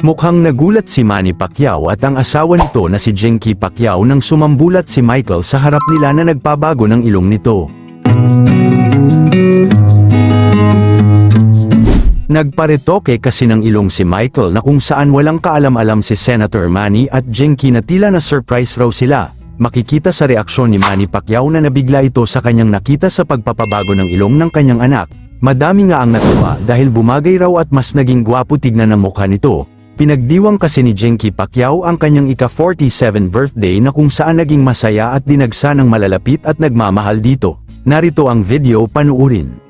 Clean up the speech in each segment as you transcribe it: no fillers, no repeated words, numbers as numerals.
Mukhang nagulat si Manny Pacquiao at ang asawa nito na si Jenky Pacquiao nang sumambulat si Michael sa harap nila na nagpabago ng ilong nito. Nagparetoke kasi ng ilong si Michael na kung saan walang kaalam-alam si Senator Manny at Jenky na tila na surprise raw sila. Makikita sa reaksyon ni Manny Pacquiao na nabigla ito sa kanyang nakita sa pagpapabago ng ilong ng kanyang anak. Madami nga ang natuwa dahil bumagay raw at mas naging gwapo tignan ang mukha nito. Pinagdiwang kasi ni Jenky Pacquiao ang kanyang ika-47 birthday na kung saan naging masaya at dinagsa ng malalapit at nagmamahal dito. Narito ang video, panuurin.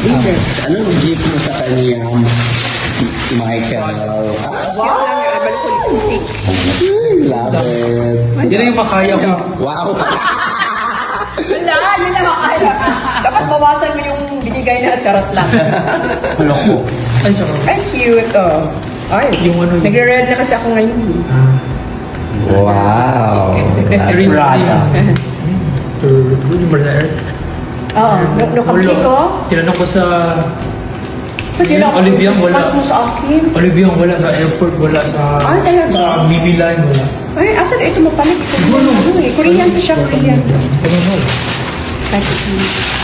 Anong jeep mo sa kanya, Michael? Wow! Lang ko lipstick. Love it. Yan yung makaya ko. Wow! Wala, yun lang makaya. Dapat bawasan mo yung binigay na charot lang. Wala ko. Ay, sorry. Ay, cute. Oh. Ay, Yung ano yun? nagre-red na kasi ako ngayon. Wow! Green Prada. Good ba na Eric? Oo, nung kapli ko. Tinanong ko sa... Pati lang ako Olivia, wala. Christmas mo sa akin. Olivia, wala sa airport, wala sa... Ah, talaga? Sa BB line, wala. Ay, asan ito mo pala? Ito mo. Korean to siya, Korean. Ano mo? Kahit ito.